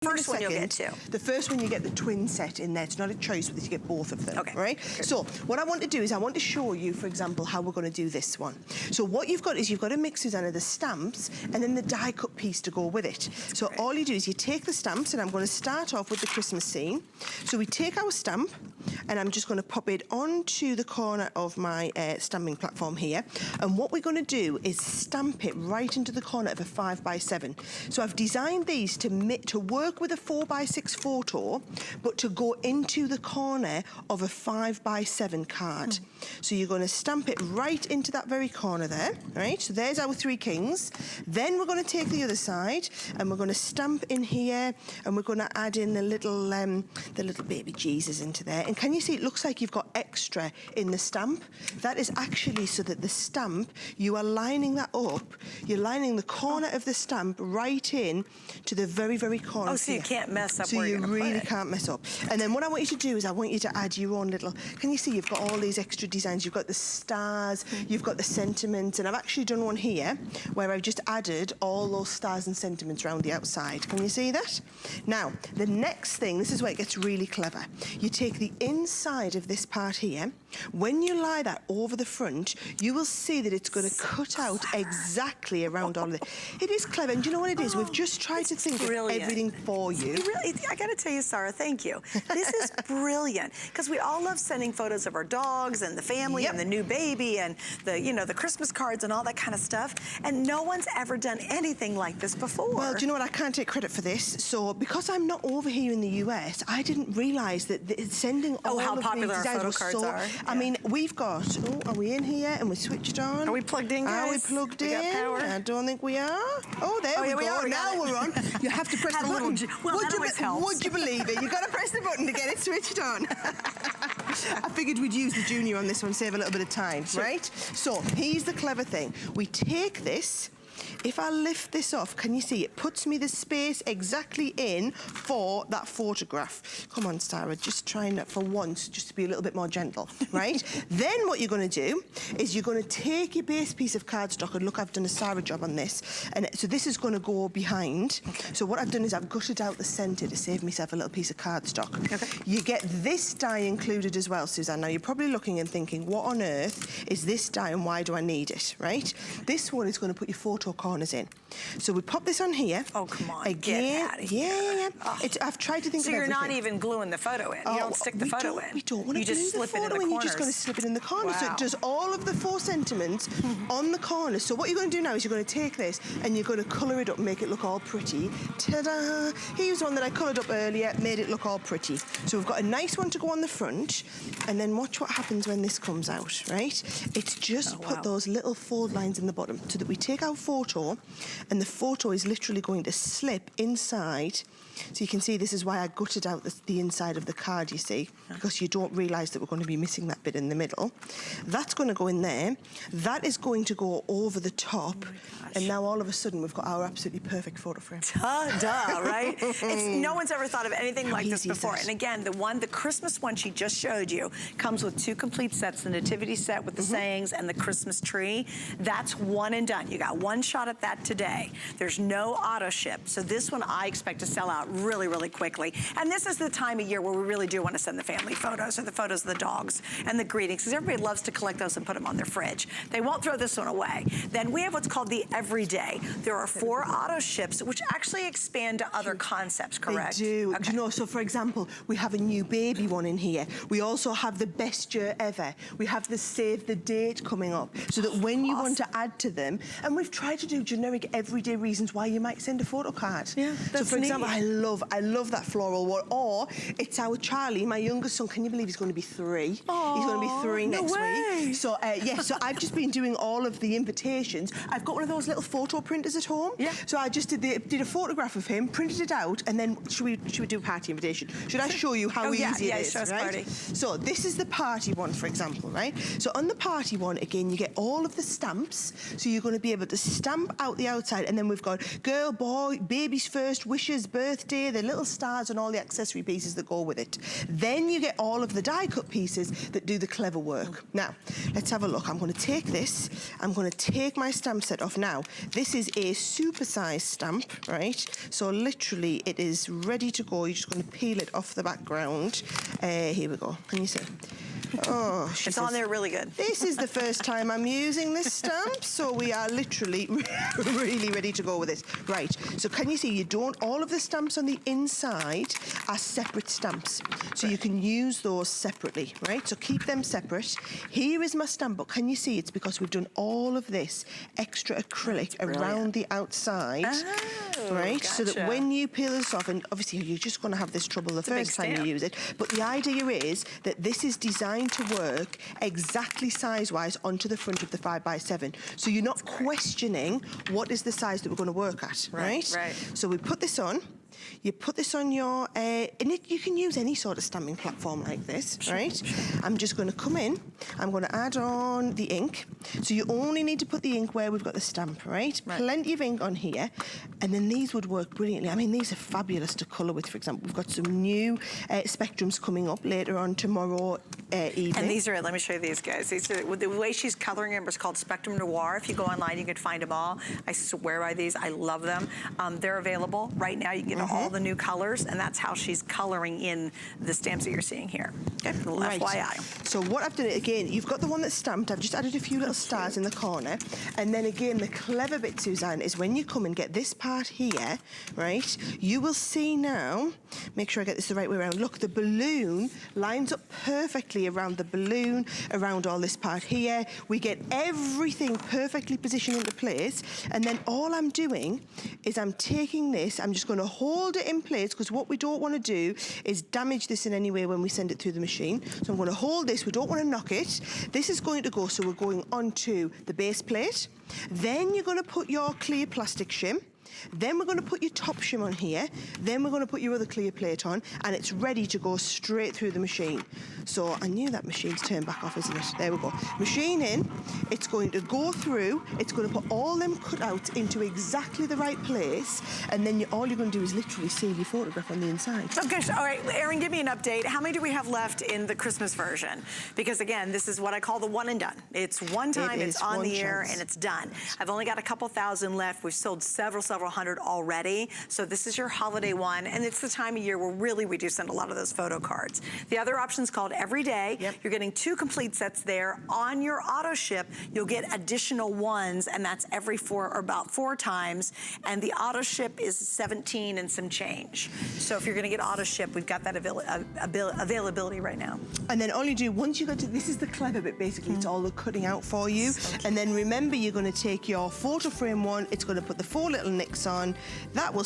First one you'll get two. The first one you get the twin set in there. It's not a choice, but you get both of them. Okay. Right? Good. So what I want to do is I want to show you, for example, how we're going to do this one. So what you've got is you've got a mix, Susanna, the stamps and then the die cut piece to go with it. So all you do is you take the stamps, and I'm going to start off with the Christmas scene. So we take our stamp, and I'm just going to pop it onto the corner of my stamping platform here. And what we're going to do is stamp it right into the corner of a 5x7. So I've designed these to work with a 4x6 photo, but to go into the corner of a 5x7 card. So you're going to stamp it right into that very corner there, right? So there's our three kings. Then we're going to take the other side, and we're going to stamp in here, and we're going to add in the little baby Jesus into there. And can you see it looks like you've got extra in the stamp? That is actually so that the stamp, you are lining that up. You're lining the corner of the stamp right in to the very, very corner. Oh, so you can't mess up where you're gonna put it. So you really can't mess up. And then what I want you to do is I want you to add your own little, can you see you've got all these extra designs? You've got the stars, you've got the sentiments, and I've actually done one here where I've just added all those stars and sentiments around the outside. Can you see that? Now, the next thing, this is where it gets really clever. You take the inside of this part here. When you lie that over the front, you will see that it's going to cut out exactly around all of it. It is clever, and do you know what it is? We've just tried to think of everything for you. Really, I got to tell you, Sarah, thank you. This is brilliant, because we all love sending photos of our dogs and the family and the new baby and the, you know, the Christmas cards and all that kind of stuff. And no one's ever done anything like this before. Well, do you know what? I can't take credit for this. So because I'm not over here in the US, I didn't realize that sending all how of popular these our designs photo cards are. I mean, we've got, are we in here and we're switched on? Are we plugged in, guys? Are we plugged in? Got power? I don't think we are. Oh, there we go. Now we're on. You have to press the button. Would you believe it? You've got to press the button to get it switched on. I figured we'd use the Junior on this one, save a little bit of time, right? So here's the clever thing. We take this. If I lift this off, can you see it puts me the space exactly in for that photograph? Come on, Sarah, just trying that for once, just to be a little bit more gentle, right? Then what you're going to do is you're going to take your base piece of cardstock, and look, I've done a Sarah job on this, and so this is going to go behind. Okay. So what I've done is I've gutted out the centre to save myself a little piece of cardstock. Okay. You get this die included as well, Suzanne. Now you're probably looking and thinking, what on earth is this die and why do I need it, right? This one is going to put your photo corners in. So we pop this on here. Oh, come on. Again. Get out of here. Yeah. Oh. I've tried to think of everything. So you're not even gluing the photo in. You don't stick the photo in. We don't want to glue the photo in. You're just going to slip it in the corner. Wow. So it does all of the 4 sentiments on the corner. So what you're going to do now is you're going to take this and you're going to colour it up and make it look all pretty. Ta-da! Here's one that I coloured up earlier, made it look all pretty. So we've got a nice one to go on the front, and then watch what happens when this comes out, right? It's just put those little fold lines in the bottom so that we take our photo, and the photo is literally going to slip inside. So you can see this is why I gutted out the inside of the card, you see, because you don't realise that we're going to be missing that bit in the middle. That's going to go in there. That is going to go over the top. And now all of a sudden we've got our absolutely perfect photo frame. Ta-da, right? No one's ever thought of anything like this before. And again, the Christmas one she just showed you comes with 2 complete sets, the nativity set with the sayings and the Christmas tree. That's one and done. You got one shot at that today. There's no auto ship. So this one I expect to sell out really, really quickly. And this is the time of year where we really do want to send the family photos or the photos of the dogs and the greetings, because everybody loves to collect those and put them on their fridge. They won't throw this one away. Then we have what's called the everyday. There are 4 auto ships which actually expand to other concepts, correct? They do. Okay. Do you know, so for example, we have a new baby one in here. We also have the best year ever. We have the save the date coming up, so that when you want to add to them, and we've tried to do generic everyday reasons why you might send a photo card. Yeah, that's so for example, neat. I love that floral one. Or it's our Charlie, my youngest son. Can you believe he's going to be 3? Aww, he's going to be 3 next week. So yeah, so I've just been doing all of the invitations. I've got one of those little photo printers at home. Yeah. So I just did a photograph of him, printed it out, and then should we do a party invitation? Should I show you how easy it is? Show us right? party. So this is the party one, for example, right? So on the party one, again, you get all of the stamps. So you're going to be able to stamp out the outside side, and then we've got girl, boy, baby's first wishes, birthday, the little stars and all the accessory pieces that go with it. Then you get all of the die cut pieces that do the clever work. Now, let's have a look. I'm going to take this. I'm going to take my stamp set off now. This is a supersized stamp, right? So literally it is ready to go. You're just going to peel it off the background. Here we go. Can you see? Oh, it's on there really good. This is the first time I'm using this stamp, so we are literally really ready to go with this. Right, so can you see all of the stamps on the inside are separate stamps, so you can use those separately, right? So keep them separate. Here is my stamp, but can you see it's because we've done all of this extra acrylic around the outside, right? Gotcha. So that when you peel this off, and obviously you're just going to have this trouble the first time you use it, but the idea is that this is designed to work exactly size-wise onto the front of the 5x7. So you're not questioning what is the size that we're going to work at, right? Right. So we put this on. You put this on your, you can use any sort of stamping platform like this, right? I'm just going to come in. I'm going to add on the ink. So you only need to put the ink where we've got the stamp, right? Plenty of ink on here. And then these would work brilliantly. I mean, these are fabulous to colour with, for example. We've got some new spectrums coming up later on tomorrow evening. And these are, let me show you these guys. These are, the way she's colouring them is called Spectrum Noir. If you go online, you can find them all. I swear by these. I love them. They're available right now. You can get all the new colors, and that's how she's coloring in the stamps that you're seeing here. Okay, Right. FYI. So what I've done, again, you've got the one that's stamped. I've just added a few little stars in the corner. And then again, the clever bit, Suzanne, is when you come and get this part here, right, you will see now, make sure I get this the right way around. Look, the balloon lines up perfectly around the balloon, around all this part here. We get everything perfectly positioned into place. And then all I'm doing is I'm taking this, I'm just going to hold it in place, because what we don't want to do is damage this in any way when we send it through the machine. So I'm going to hold this. We don't want to knock it. This is going to go, so we're going onto the base plate. Then you're going to put your clear plastic shim. Then we're going to put your top shim on here. Then we're going to put your other clear plate on, and it's ready to go straight through the machine. So I knew that machine's turned back off, isn't it? There we go. Machine in. It's going to go through. It's going to put all them cutouts into exactly the right place, and then all you're going to do is literally save your photograph on the inside. Okay, so, all right, Erin, give me an update. How many do we have left in the Christmas version? Because again, this is what I call the one and done. It's one time, it's on the air, and it's done. I've only got a couple thousand left. We've sold several hundred already. So this is your holiday one, and it's the time of year where really we do send a lot of those photo cards. The other option is called Every Day. You're getting 2 complete sets there. On your auto ship, you'll get additional ones, and that's every about 4 times. And the auto ship is 17 and some change. So if you're going to get auto ship, we've got that availability right now. And then all you do, once you go to, this is the clever bit basically, it's all the cutting out for you. And then remember, you're going to take your photo frame one, it's going to put the 4 little nicks on. That will